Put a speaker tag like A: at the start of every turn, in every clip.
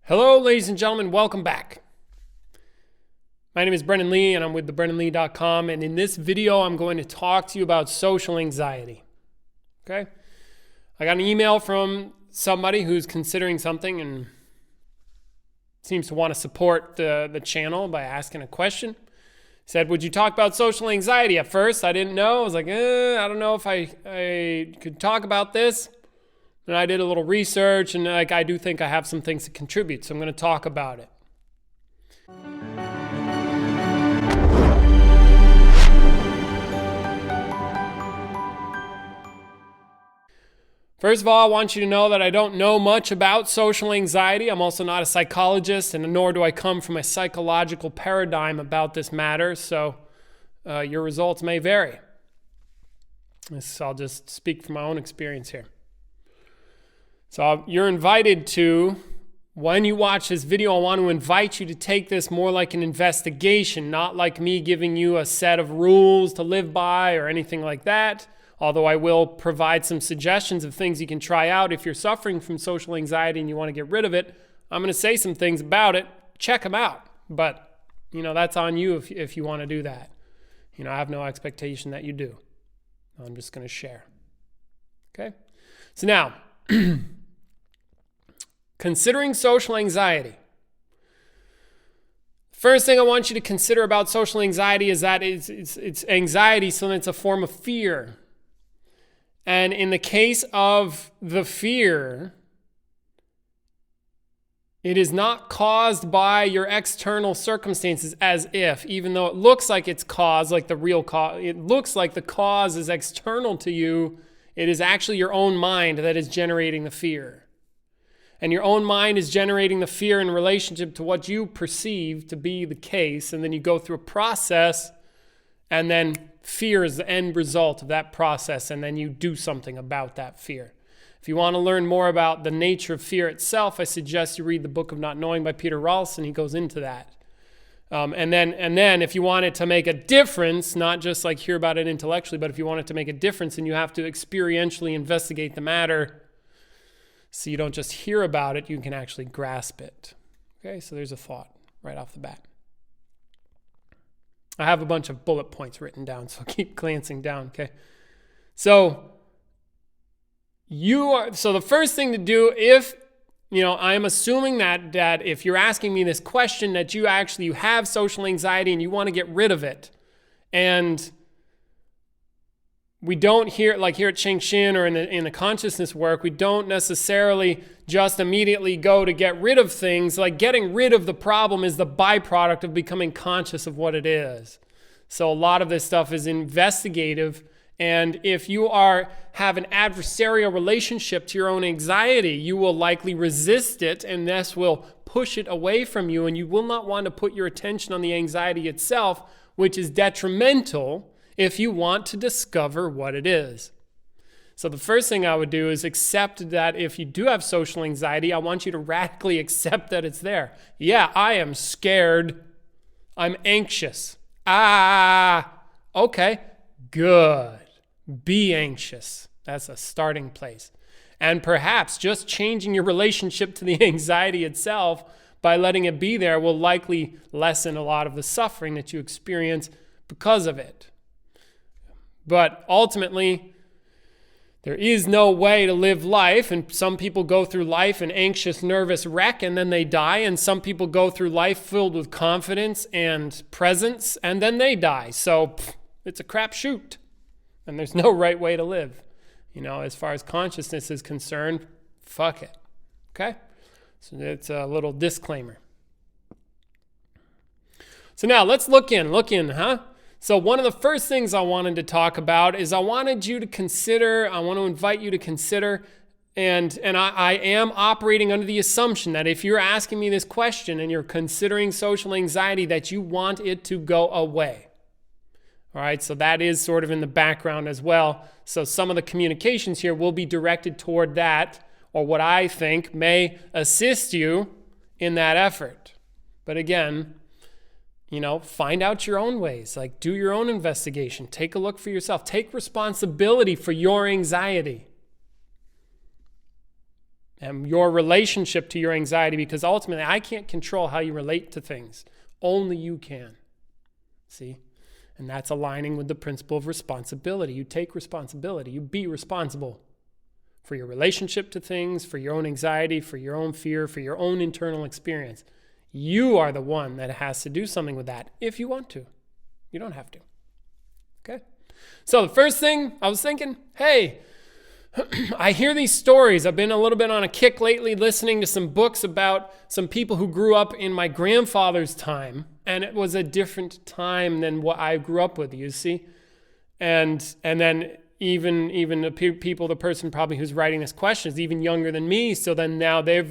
A: Hello, ladies and gentlemen. Welcome back. My name is Brendan Lee, and I'm with thebrendonlee.com. And in this video, I'm going to talk to you about social anxiety. Okay? I got an email from somebody who's considering something and seems to want to support the channel by asking a question. He said, would you talk about social anxiety? At first, I didn't know. I was like, I don't know if I could talk about this. And I did a little research, and I do think I have some things to contribute, so I'm going to talk about it. First of all, I want you to know that I don't know much about social anxiety. I'm also not a psychologist, and nor do I come from a psychological paradigm about this matter, so your results may vary. I'll just speak from my own experience here. So you're invited to, when you watch this video, I want to invite you to take this more like an investigation, not like me giving you a set of rules to live by or anything like that. Although I will provide some suggestions of things you can try out if you're suffering from social anxiety and you want to get rid of it. I'm going to say some things about it. Check them out. But, that's on you if you want to do that. I have no expectation that you do. I'm just going to share. Okay? So now, considering social anxiety. First thing I want you to consider about social anxiety is that it's anxiety, so it's a form of fear. And in the case of the fear, it is not caused by your external circumstances as if, even though it looks like it's caused, like the real cause, it looks like the cause is external to you, it is actually your own mind that is generating the fear. And your own mind is generating the fear in relationship to what you perceive to be the case. And then you go through a process, and then fear is the end result of that process. And then you do something about that fear. If you want to learn more about the nature of fear itself, I suggest you read the Book of Not Knowing by Peter Rawlinson. He goes into that. And then if you want it to make a difference, not just like hear about it intellectually, but if you want it to make a difference, then you have to experientially investigate the matter. So you don't just hear about it, you can actually grasp it. Okay, so there's a thought right off the bat. I have a bunch of bullet points written down, so keep glancing down, okay? So the first thing to do, if, I'm assuming that if you're asking me this question, that you have social anxiety and you want to get rid of it. And we don't hear, like here at Ching Shin or in the consciousness work, we don't necessarily just immediately go to get rid of things. Like getting rid of the problem is the byproduct of becoming conscious of what it is. So a lot of this stuff is investigative. And if you have an adversarial relationship to your own anxiety, you will likely resist it, and this will push it away from you. And you will not want to put your attention on the anxiety itself, which is detrimental if you want to discover what it is. So the first thing I would do is accept that if you do have social anxiety, I want you to radically accept that it's there. Yeah, I am scared. I'm anxious. Okay, good. Be anxious. That's a starting place. And perhaps just changing your relationship to the anxiety itself by letting it be there will likely lessen a lot of the suffering that you experience because of it. But ultimately, there is no way to live life, and some people go through life an anxious, nervous wreck, and then they die, and some people go through life filled with confidence and presence, and then they die. So it's a crapshoot, and there's no right way to live. As far as consciousness is concerned, fuck it. Okay? So it's a little disclaimer. So now let's look in, huh? So one of the first things I wanted to talk about is I want to invite you to consider, and I am operating under the assumption that if you're asking me this question and you're considering social anxiety, that you want it to go away. All right, so that is sort of in the background as well. So some of the communications here will be directed toward that, or what I think may assist you in that effort. But again, find out your own ways. Like, do your own investigation. Take a look for yourself. Take responsibility for your anxiety. and your relationship to your anxiety, because ultimately I can't control how you relate to things. Only you can. See? And that's aligning with the principle of responsibility. You take responsibility. You be responsible for your relationship to things, for your own anxiety, for your own fear, for your own internal experience. You are the one that has to do something with that if you want to. You don't have to. Okay? So the first thing I was thinking, hey, I hear these stories. I've been a little bit on a kick lately listening to some books about some people who grew up in my grandfather's time, and it was a different time than what I grew up with, you see? And then even the people, the person probably who's writing this question is even younger than me, so then now they're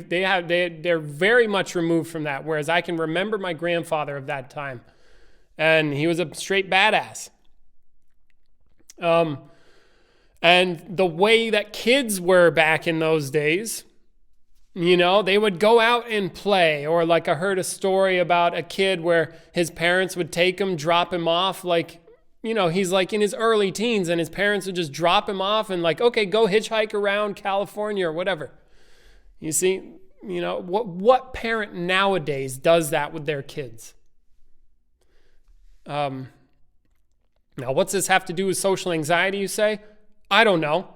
A: very much removed from that, whereas I can remember my grandfather of that time, and he was a straight badass. And the way that kids were back in those days, they would go out and play. Or like I heard a story about a kid where his parents would take him, drop him off. Like, he's like in his early teens and his parents would just drop him off and like, okay, go hitchhike around California or whatever. You see, what parent nowadays does that with their kids? Now, what's this have to do with social anxiety, you say? I don't know.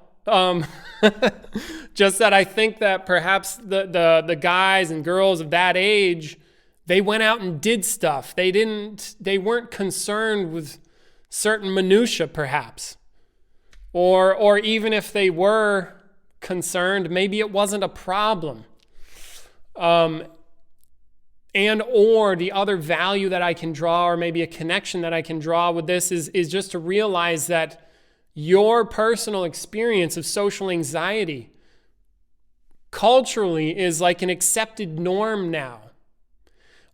A: Just that I think that perhaps the guys and girls of that age, they went out and did stuff. They weren't concerned with certain minutia, perhaps. Or even if they were concerned, maybe it wasn't a problem. And or the other value that I can draw, or maybe a connection that I can draw with this is just to realize that your personal experience of social anxiety culturally is like an accepted norm now.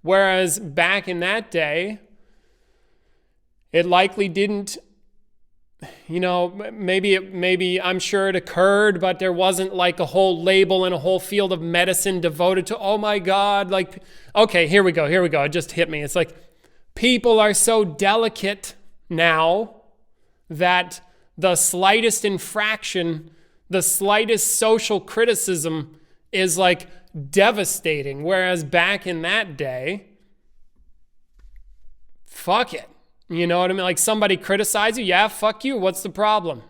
A: Whereas back in that day, it likely didn't, maybe I'm sure it occurred, but there wasn't like a whole label and a whole field of medicine devoted to, oh my God, like, okay, here we go. It just hit me. It's like people are so delicate now that the slightest infraction, the slightest social criticism is like devastating. Whereas back in that day, fuck it. You know what I mean? Like somebody criticized you. Yeah, fuck you. What's the problem?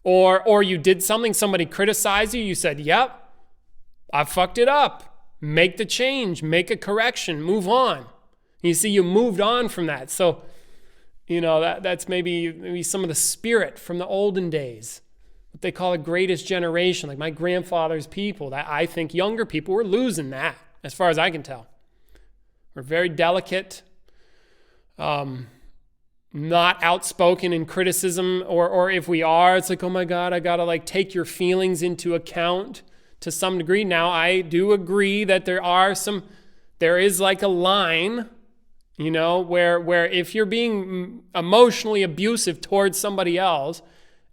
A: Or you did something, somebody criticized you. You said, yep, I fucked it up. Make the change, make a correction, move on. You see, you moved on from that. So, that's maybe some of the spirit from the olden days, what they call the greatest generation, like my grandfather's people, that I think younger people were losing that, as far as I can tell. We're very delicate, not outspoken in criticism, or if we are, it's like, oh my God, I gotta like take your feelings into account to some degree. Now, I do agree that there is like a line, where if you're being emotionally abusive towards somebody else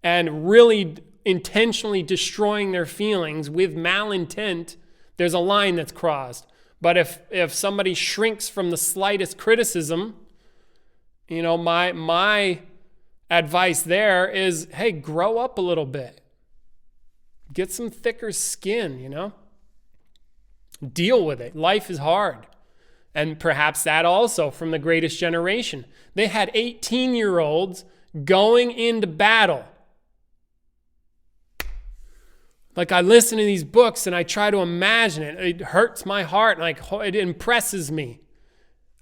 A: and really intentionally destroying their feelings with malintent, there's a line that's crossed. But if somebody shrinks from the slightest criticism, my advice there is, hey, grow up a little bit. Get some thicker skin, Deal with it. Life is hard. And perhaps that also from the greatest generation. They had 18-year-olds going into battle. Like I listen to these books and I try to imagine it. It hurts my heart. Like it impresses me.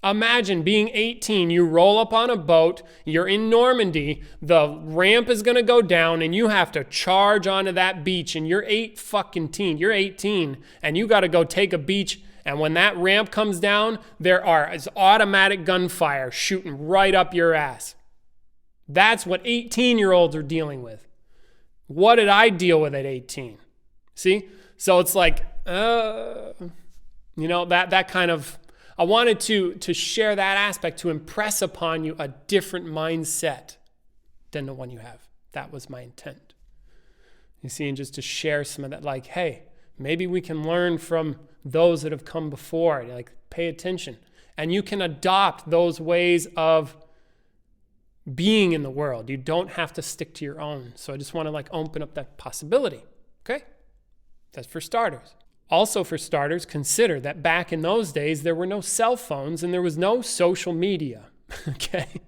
A: Imagine being 18, you roll up on a boat, you're in Normandy, the ramp is going to go down and you have to charge onto that beach and you're 18 and you got to go take a beach. And when that ramp comes down, is automatic gunfire shooting right up your ass. That's what 18-year-olds are dealing with. What did I deal with at 18? See? So it's like, that kind of, I wanted to share that aspect to impress upon you a different mindset than the one you have. That was my intent. You see, and just to share some of that, like, hey, maybe we can learn from those that have come before, like pay attention. And you can adopt those ways of being in the world. You don't have to stick to your own. So I just want to like open up that possibility. Okay? That's for starters. Also for starters, consider that back in those days, there were no cell phones and there was no social media, okay?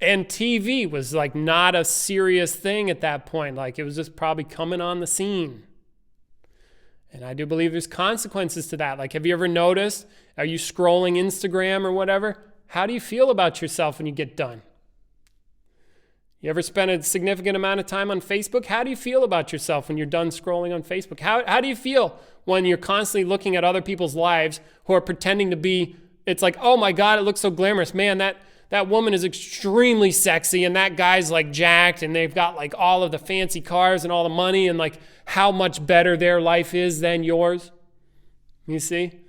A: And TV was like not a serious thing at that point. Like it was just probably coming on the scene. And I do believe there's consequences to that. Like, have you ever noticed, are you scrolling Instagram or whatever? How do you feel about yourself when you get done? You ever spend a significant amount of time on Facebook? How do you feel about yourself when you're done scrolling on Facebook? How do you feel when you're constantly looking at other people's lives who are pretending to be, it's like, oh my God, it looks so glamorous. Man, that woman is extremely sexy and that guy's like jacked and they've got like all of the fancy cars and all the money and like how much better their life is than yours. You see?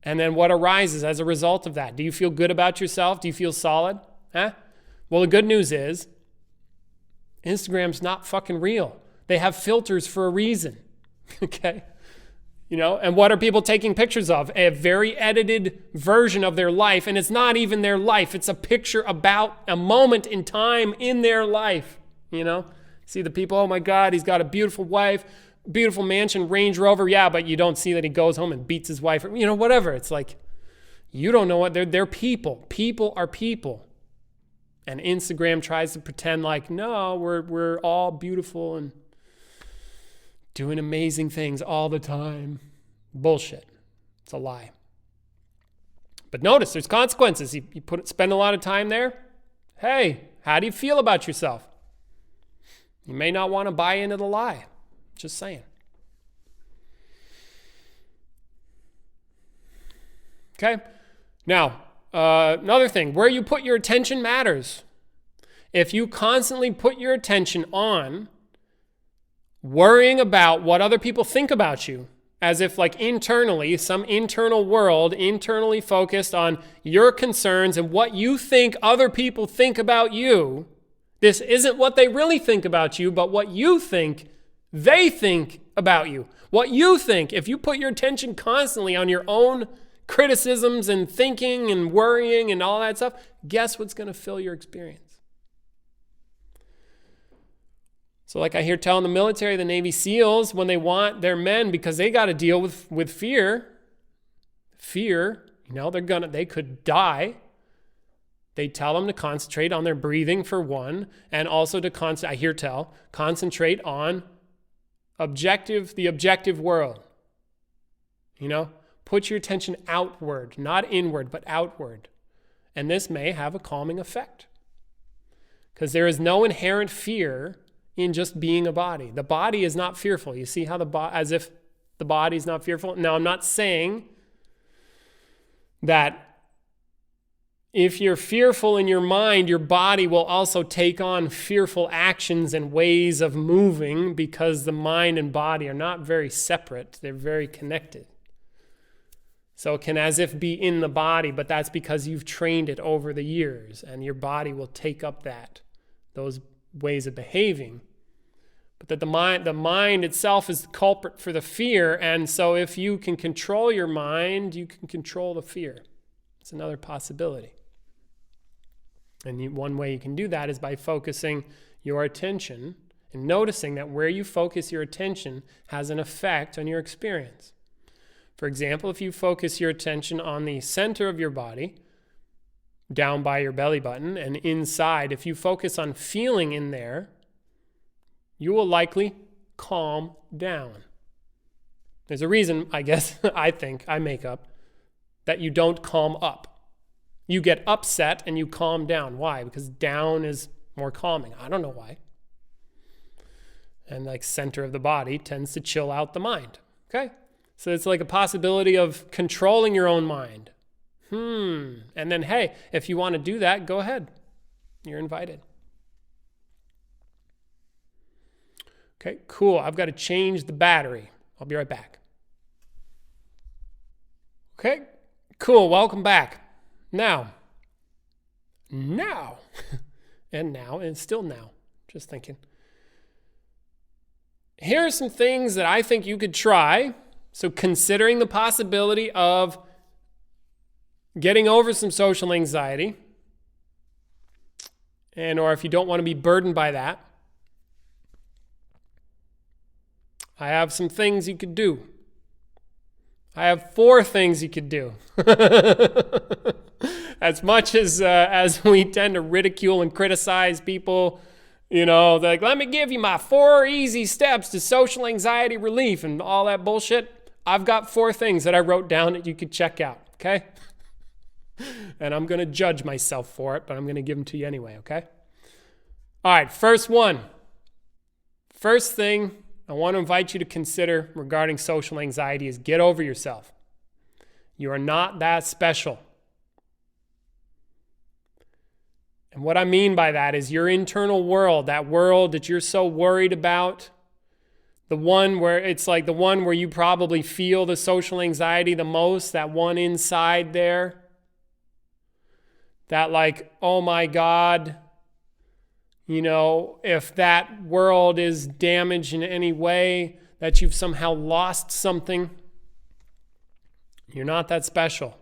A: And then what arises as a result of that? Do you feel good about yourself? Do you feel solid? Huh? Well, the good news is Instagram's not fucking real. They have filters for a reason. Okay? You know, and what are people taking pictures of? A very edited version of their life, and it's not even their life. It's a picture about a moment in time in their life, you know? See the people, oh my God, he's got a beautiful wife, beautiful mansion, Range Rover, yeah, but you don't see that he goes home and beats his wife, you know, whatever. It's like, you don't know what, they're people. People are people. And Instagram tries to pretend like, no, we're all beautiful and doing amazing things all the time. Bullshit. It's a lie. But notice there's consequences. You spend a lot of time there. Hey, how do you feel about yourself? You may not want to buy into the lie. Just saying. Okay? Now, another thing, where you put your attention matters. If you constantly put your attention on worrying about what other people think about you, as if like internally, some internal world, internally focused on your concerns and what you think other people think about you, this isn't what they really think about you, but what you think they think about you. What you think, if you put your attention constantly on your own criticisms and thinking and worrying and all that stuff, guess what's going to fill your experience? So like I hear telling the military, the Navy SEALs, when they want their men, because they got to deal with fear, you know, they could die. They tell them to concentrate on their breathing for one, and also to concentrate on the objective world. You know, put your attention outward, not inward, but outward. And this may have a calming effect. Because there is no inherent fear in just being a body. The body is not fearful. You see how as if the body is not fearful? Now, I'm not saying that if you're fearful in your mind, your body will also take on fearful actions and ways of moving, because the mind and body are not very separate. They're very connected. So it can as if be in the body, but that's because you've trained it over the years, and your body will take up those ways of behaving. But that the mind itself is the culprit for the fear, and so if you can control your mind, you can control the fear. It's another possibility. And one way you can do that is by focusing your attention and noticing that where you focus your attention has an effect on your experience. For example, if you focus your attention on the center of your body, down by your belly button, and inside, if you focus on feeling in there, you will likely calm down. There's a reason, I guess, I make up, that you don't calm up. You get upset and you calm down. Why? Because down is more calming. I don't know why. And like center of the body tends to chill out the mind. Okay? So it's like a possibility of controlling your own mind. And then, hey, if you want to do that, go ahead. You're invited. Okay, cool. I've got to change the battery. I'll be right back. Okay, cool. Welcome back. Now, and still now, just thinking. Here are some things that I think you could try. So considering the possibility of getting over some social anxiety, or if you don't want to be burdened by that, I have some things you could do. I have 4 things you could do. As much as we tend to ridicule and criticize people, they're like, let me give you my 4 easy steps to social anxiety relief and all that bullshit. I've got 4 things that I wrote down that you could check out, okay? And I'm going to judge myself for it, but I'm going to give them to you anyway, okay? All right, first one. First thing I want to invite you to consider regarding social anxiety is get over yourself. You are not that special. And what I mean by that is your internal world, that world that you're so worried about, the one where you probably feel the social anxiety the most, that one inside there, that like, oh my God, if that world is damaged in any way, that you've somehow lost something, you're not that special.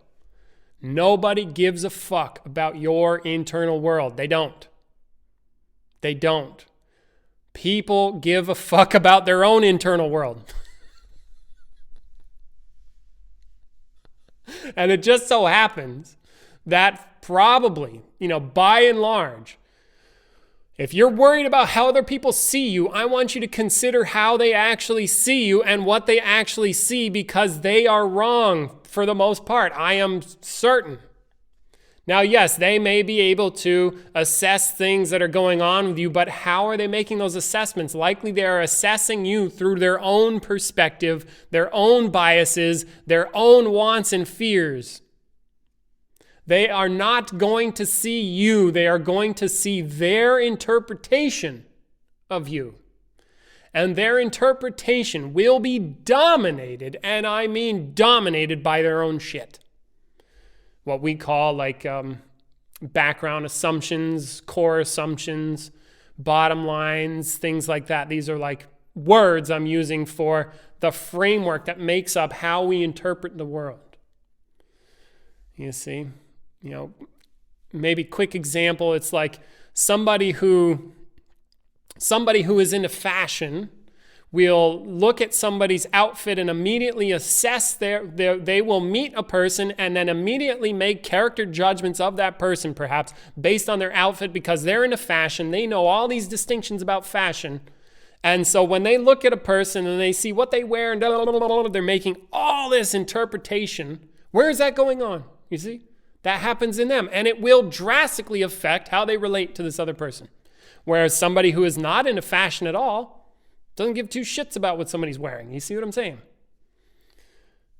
A: Nobody gives a fuck about your internal world. They don't. They don't. People give a fuck about their own internal world. And it just so happens that probably, by and large, if you're worried about how other people see you, I want you to consider how they actually see you and what they actually see, because they are wrong for the most part. I am certain. Now, yes, they may be able to assess things that are going on with you, but how are they making those assessments? Likely they are assessing you through their own perspective, their own biases, their own wants and fears. They are not going to see you. They are going to see their interpretation of you. And their interpretation will be dominated, and I mean dominated, by their own shit. What we call background assumptions, core assumptions, bottom lines, things like that. These are like words I'm using for the framework that makes up how we interpret the world. You see? Maybe quick example, it's like somebody who is into fashion will look at somebody's outfit and immediately assess they will meet a person and then immediately make character judgments of that person, perhaps based on their outfit, because they're into fashion. They know all these distinctions about fashion. And so when they look at a person and they see what they wear and they're making all this interpretation. Where is that going on? You see? That happens in them, and it will drastically affect how they relate to this other person. Whereas somebody who is not into fashion at all doesn't give 2 shits about what somebody's wearing. You see what I'm saying?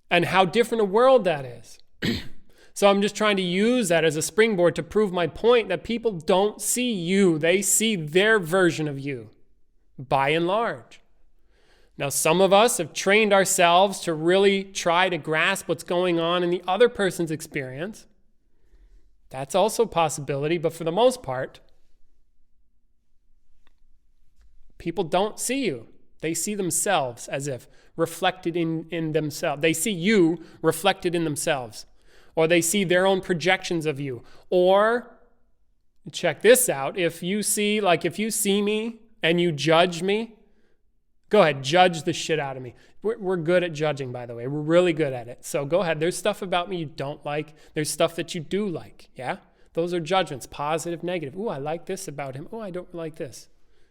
A: And how different a world that is. So I'm just trying to use that as a springboard to prove my point that people don't see you. They see their version of you, by and large. Now, some of us have trained ourselves to really try to grasp what's going on in the other person's experience. That's also a possibility, but for the most part, people don't see you. They see themselves as if reflected in themselves. They see you reflected in themselves, or they see their own projections of you. Or, check this out, if you see me and you judge me, go ahead, judge the shit out of me. We're good at judging, by the way. We're really good at it. So go ahead. There's stuff about me you don't like. There's stuff that you do like. Yeah? Those are judgments, positive, negative. Ooh, I like this about him. Oh, I don't like this.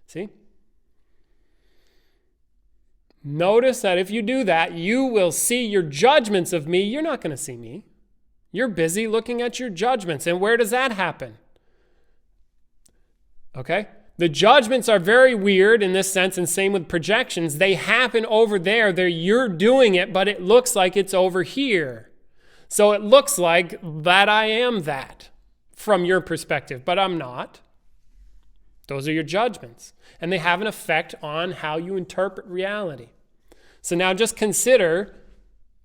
A: See? Notice that if you do that, you will see your judgments of me. You're not going to see me. You're busy looking at your judgments. And where does that happen? Okay? The judgments are very weird in this sense, and same with projections. They happen over there. You're doing it, but it looks like it's over here. So it looks like that I am that from your perspective, but I'm not. Those are your judgments, and they have an effect on how you interpret reality. So now just consider,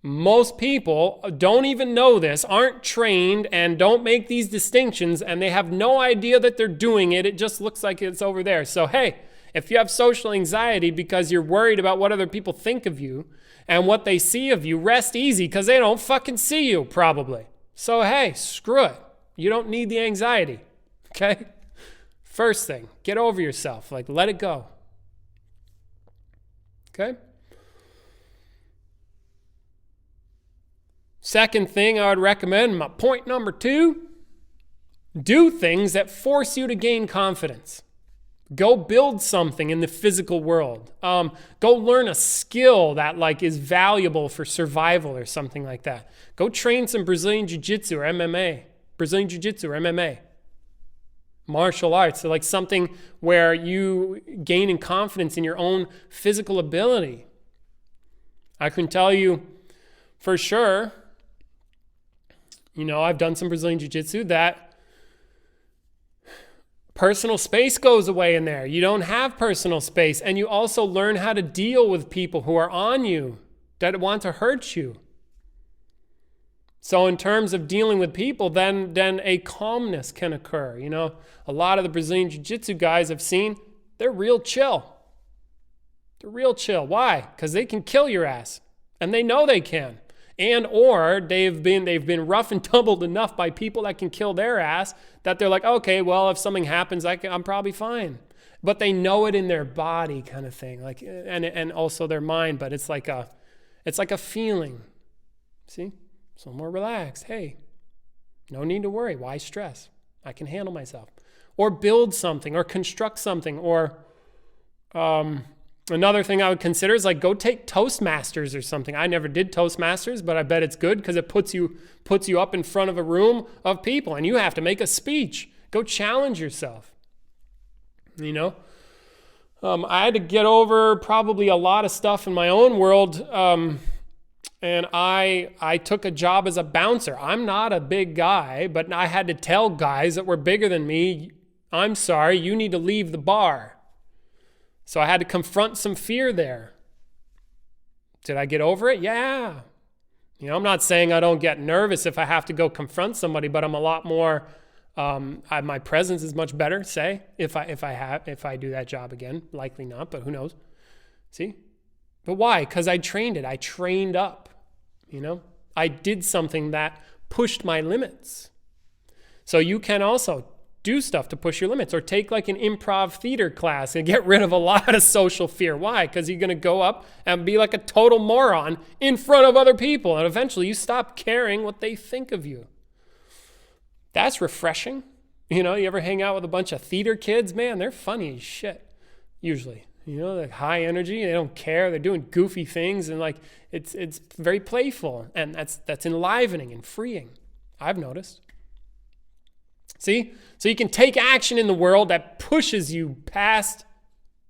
A: most people don't even know this, aren't trained, and don't make these distinctions, and they have no idea that they're doing it. It just looks like it's over there. So hey, if you have social anxiety because you're worried about what other people think of you and what they see of you, rest easy, because they don't fucking see you, probably. So hey, screw it. You don't need the anxiety, okay? First thing, get over yourself. Let it go. Okay? Second thing I would recommend, my point number 2, do things that force you to gain confidence. Go build something in the physical world. Go learn a skill that like is valuable for survival or something like that. Go train some Brazilian Jiu-Jitsu or MMA. Brazilian Jiu-Jitsu or MMA. Martial arts. So like something where you gain in confidence in your own physical ability. I can tell you for sure, I've done some Brazilian Jiu-Jitsu that personal space goes away in there. You don't have personal space. And you also learn how to deal with people who are on you, that want to hurt you. So in terms of dealing with people, then a calmness can occur. A lot of the Brazilian Jiu-Jitsu guys I've seen, they're real chill. They're real chill. Why? Because they can kill your ass. And they know they can. And or they've been rough and tumbled enough by people that can kill their ass that they're like, okay, well, if something happens, I'm probably fine. But they know it in their body, kind of thing, like, and also their mind. But it's like a feeling. See, so more relaxed. Hey, no need to worry. Why stress? I can handle myself. Or build something, or construct something, or another thing I would consider is like go take Toastmasters or something. I never did Toastmasters, but I bet it's good because it puts you up in front of a room of people and you have to make a speech. Go challenge yourself. I had to get over probably a lot of stuff in my own world, and I took a job as a bouncer. I'm not a big guy, but I had to tell guys that were bigger than me, I'm sorry, you need to leave the bar. So I had to confront some fear there. Did I get over it? Yeah. I'm not saying I don't get nervous if I have to go confront somebody, but I'm a lot more, my presence is much better, say, if I do that job again. Likely not, but who knows? See? But why? Because I trained it. I trained up, I did something that pushed my limits. So you can also do stuff to push your limits, or take like an improv theater class and get rid of a lot of social fear. Why? Because you're going to go up and be like a total moron in front of other people. And eventually you stop caring what they think of you. That's refreshing. You ever hang out with a bunch of theater kids? Man, they're funny as shit. Usually, they're high energy. They don't care. They're doing goofy things. And like, it's very playful. And that's enlivening and freeing. I've noticed. See? So you can take action in the world that pushes you past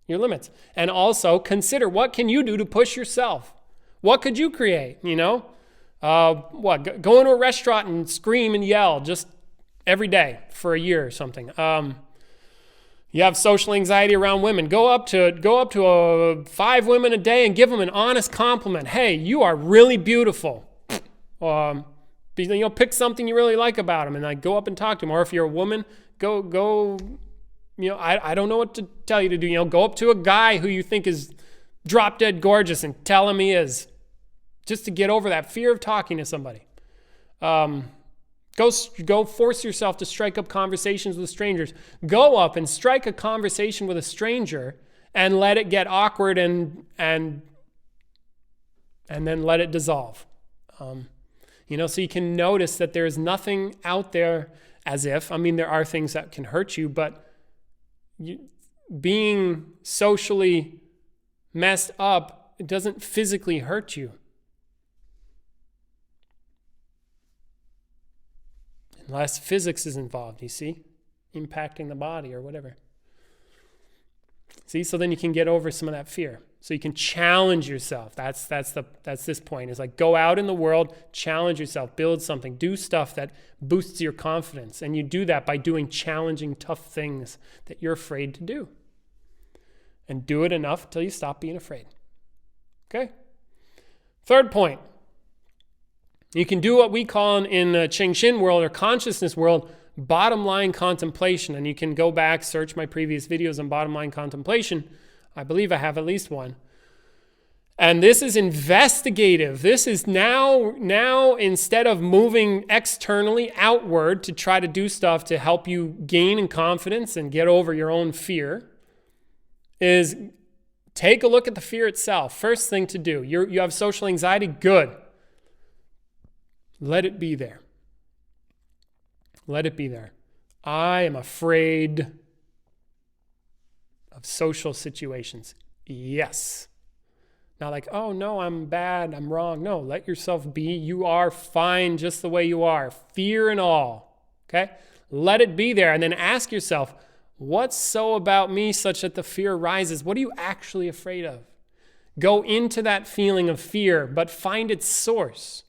A: your limits. And also consider, what can you do to push yourself? What could you create? Go into a restaurant and scream and yell just every day for a year or something. You have social anxiety around women. Go up to 5 women a day and give them an honest compliment. Hey, you are really beautiful. Pick something you really like about them and like go up and talk to them. Or if you're a woman, go. I don't know what to tell you to do. Go up to a guy who you think is drop dead gorgeous and tell him he is, just to get over that fear of talking to somebody. Go force yourself to strike up conversations with strangers. Go up and strike a conversation with a stranger and let it get awkward and then let it dissolve. So you can notice that there is nothing out there there are things that can hurt you, but being socially messed up, it doesn't physically hurt you. Unless physics is involved, you see, impacting the body or whatever. See, so then you can get over some of that fear. So you can challenge yourself. That's this point. Is like go out in the world, challenge yourself, build something, do stuff that boosts your confidence. And you do that by doing challenging, tough things that you're afraid to do. And do it enough until you stop being afraid. Okay? Third point. You can do what we call in the Ching Shin world or consciousness world, bottom line contemplation. And you can go back, search my previous videos on bottom line contemplation. I believe I have at least one. And this is investigative. This is now instead of moving externally outward to try to do stuff to help you gain in confidence and get over your own fear, is take a look at the fear itself. First thing to do. You have social anxiety? Good. Let it be there. Let it be there. I am afraid of social situations. Yes. Not like, oh no, I'm bad, I'm wrong. No, let yourself be. You are fine just the way you are. Fear and all. Okay? Let it be there. And then ask yourself, what's so about me such that the fear rises? What are you actually afraid of? Go into that feeling of fear, but find its source.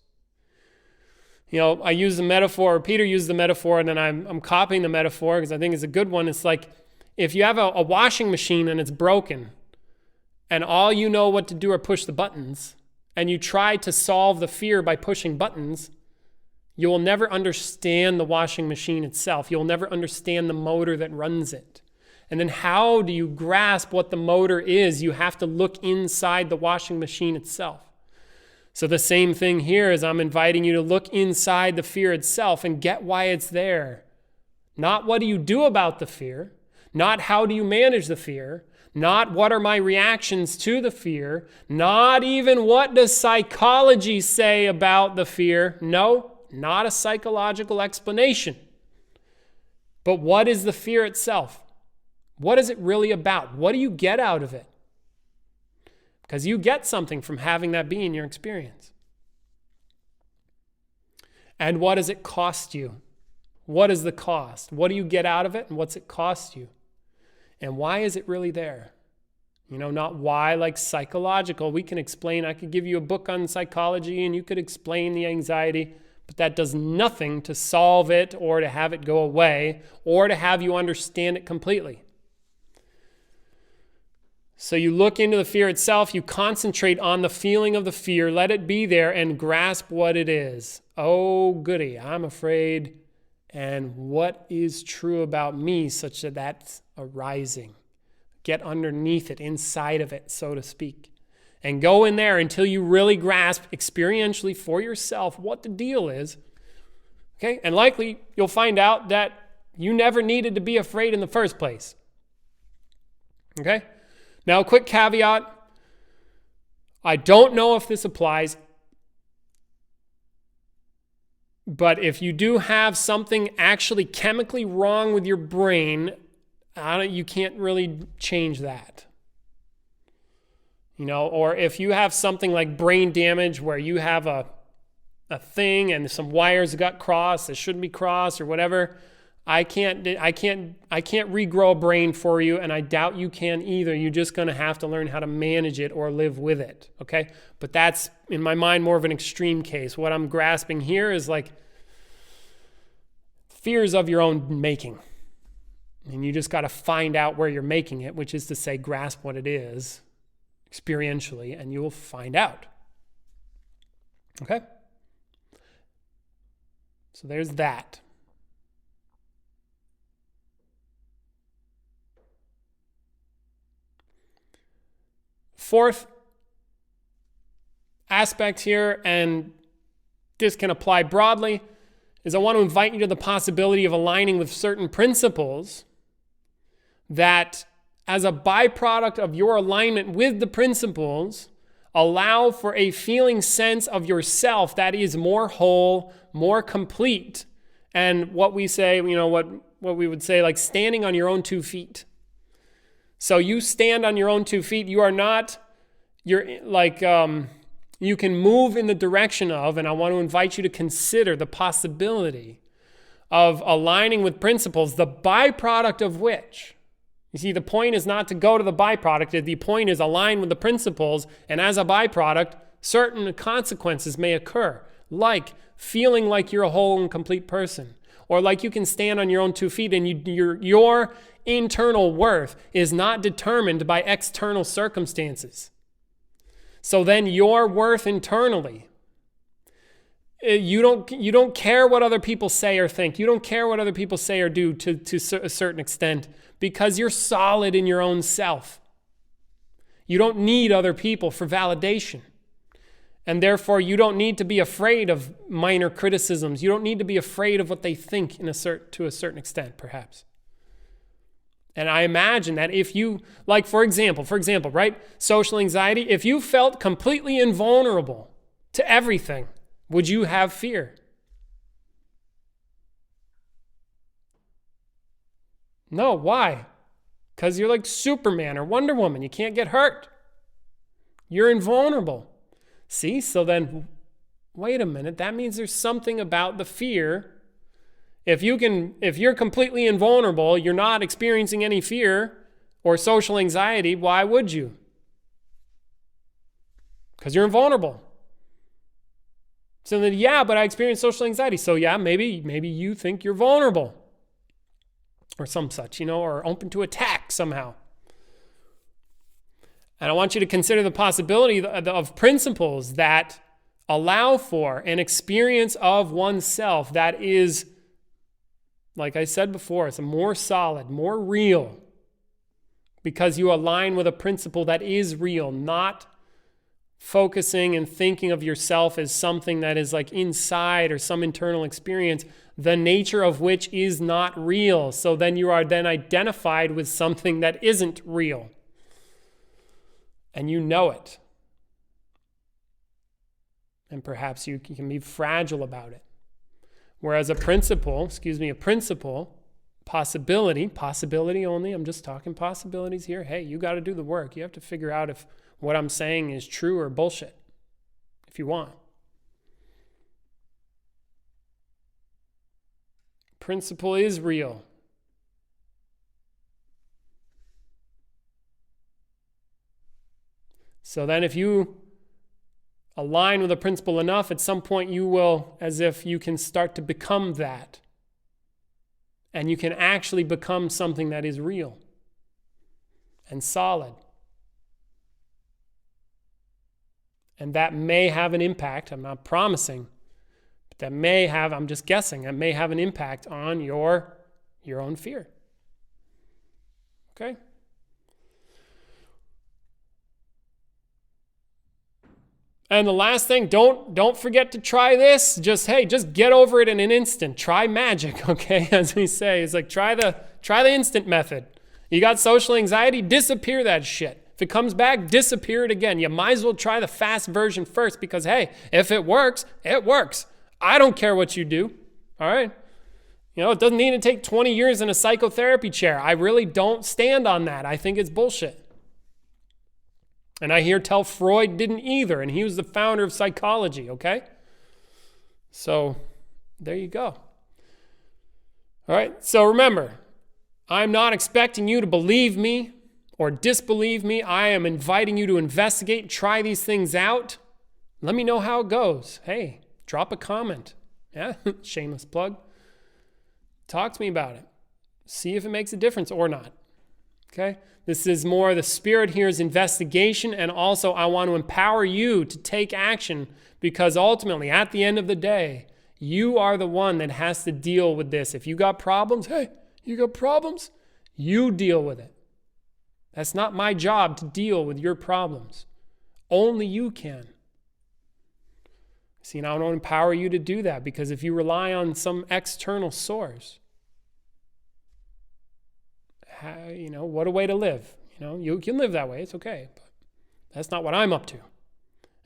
A: I use the metaphor, or Peter used the metaphor, and then I'm copying the metaphor because I think it's a good one. It's like if you have a washing machine and it's broken, and all you know what to do are push the buttons, and you try to solve the fear by pushing buttons, you will never understand the washing machine itself. You'll never understand the motor that runs it. And then how do you grasp what the motor is? You have to look inside the washing machine itself. So the same thing here is I'm inviting you to look inside the fear itself and get why it's there. Not what do you do about the fear, not how do you manage the fear, not what are my reactions to the fear, not even what does psychology say about the fear. No, not a psychological explanation. But what is the fear itself? What is it really about? What do you get out of it? Because you get something from having that be in your experience. And what does it cost you? What is the cost? What do you get out of it, and what's it cost you? And why is it really there? Not why like psychological. We can explain. I could give you a book on psychology and you could explain the anxiety, but that does nothing to solve it or to have it go away or to have you understand it completely. So you look into the fear itself, you concentrate on the feeling of the fear, let it be there and grasp what it is. Oh, goody, I'm afraid. And what is true about me such that that's arising? Get underneath it, inside of it, so to speak. And go in there until you really grasp experientially for yourself what the deal is. Okay? And likely you'll find out that you never needed to be afraid in the first place. Okay? Now, a quick caveat. I don't know if this applies, but if you do have something actually chemically wrong with your brain, you can't really change that. Or if you have something like brain damage where you have a thing and some wires got crossed that shouldn't be crossed or whatever, I can't regrow a brain for you, and I doubt you can either. You're just going to have to learn how to manage it or live with it, okay? But that's, in my mind, more of an extreme case. What I'm grasping here is like fears of your own making. And you just got to find out where you're making it, which is to say grasp what it is experientially, and you will find out. Okay? So there's that. Fourth aspect here, and this can apply broadly, is I want to invite you to the possibility of aligning with certain principles that, as a byproduct of your alignment with the principles, allow for a feeling sense of yourself that is more whole, more complete, and what we say, what we would say, like standing on your own 2 feet. So you stand on your own 2 feet. You can move in the direction of, and I want to invite you to consider the possibility of aligning with principles, the byproduct of which, you see, the point is not to go to the byproduct. The point is align with the principles, and as a byproduct, certain consequences may occur, like feeling like you're a whole and complete person, or like you can stand on your own 2 feet and your internal worth is not determined by external circumstances. So then your worth internally, you don't care what other people say or think. You don't care what other people say or do to a certain extent, because you're solid in your own self. You don't need other people for validation. And therefore, you don't need to be afraid of minor criticisms. You don't need to be afraid of what they think to a certain extent, perhaps. And I imagine that if you, like for example, right, social anxiety, if you felt completely invulnerable to everything, would you have fear? No, why? Because you're like Superman or Wonder Woman. You can't get hurt. You're invulnerable. See? So then, wait a minute. That means there's something about the fear. If you're completely invulnerable, you're not experiencing any fear or social anxiety, why would you? Because you're invulnerable. So then, yeah, but I experience social anxiety. So yeah, maybe you think you're vulnerable or some such, or open to attack somehow. And I want you to consider the possibility of principles that allow for an experience of oneself that is, like I said before, it's a more solid, more real, because you align with a principle that is real, not focusing and thinking of yourself as something that is like inside or some internal experience, the nature of which is not real. So then you are then identified with something that isn't real. And you know it. And perhaps you can be fragile about it. Whereas a principle, possibility only, I'm just talking possibilities here. Hey, you got to do the work. You have to figure out if what I'm saying is true or bullshit, if you want. Principle is real. So then if you align with a principle enough, at some point you will, as if you can start to become that. And you can actually become something that is real and solid. And that may have an impact, I'm not promising, but that may have, I'm just guessing, that may have an impact on your own fear. Okay? And the last thing, don't forget to try this. Just get over it in an instant. Try magic, okay? As we say, it's like try the instant method. You got social anxiety, disappear that shit. If it comes back, disappear it again. You might as well try the fast version first because, hey, if it works, it works. I don't care what you do, all right? It doesn't need to take 20 years in a psychotherapy chair. I really don't stand on that. I think it's bullshit. And I hear tell Freud didn't either, and he was the founder of psychology, okay? So there you go. All right, so remember, I'm not expecting you to believe me or disbelieve me. I am inviting you to investigate, try these things out. Let me know how it goes. Hey, drop a comment. Yeah, shameless plug. Talk to me about it. See if it makes a difference or not. Okay? This is more, the spirit here is investigation, and also I want to empower you to take action because ultimately, at the end of the day, you are the one that has to deal with this. If you got problems, hey, you got problems? You deal with it. That's not my job to deal with your problems. Only you can. See, now I want to empower you to do that because if you rely on some external source, what a way to live. You can live that way. It's okay. But that's not what I'm up to.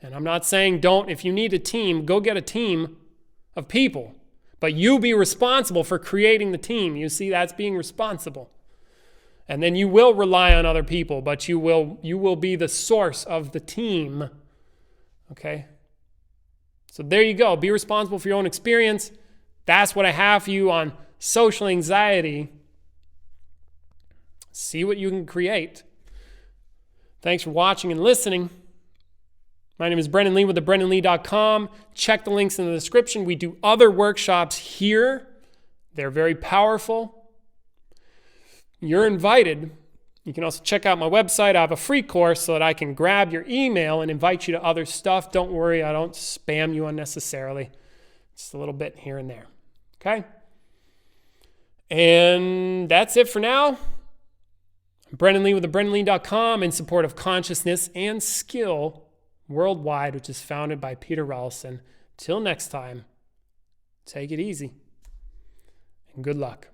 A: And I'm not saying if you need a team, go get a team of people. But you be responsible for creating the team. You see, that's being responsible. And then you will rely on other people, but you will be the source of the team. Okay? So there you go. Be responsible for your own experience. That's what I have for you on social anxiety. See what you can create. Thanks for watching and listening. My name is Brendan Lee with thebrendanlee.com. Check the links in the description. We do other workshops here. They're very powerful. You're invited. You can also check out my website. I have a free course so that I can grab your email and invite you to other stuff. Don't worry, I don't spam you unnecessarily. Just a little bit here and there. Okay? And that's it for now. I'm Brendan Lee with thebrendanlee.com in support of consciousness and skill worldwide, which is founded by Peter Rawlinson. Till next time, take it easy and good luck.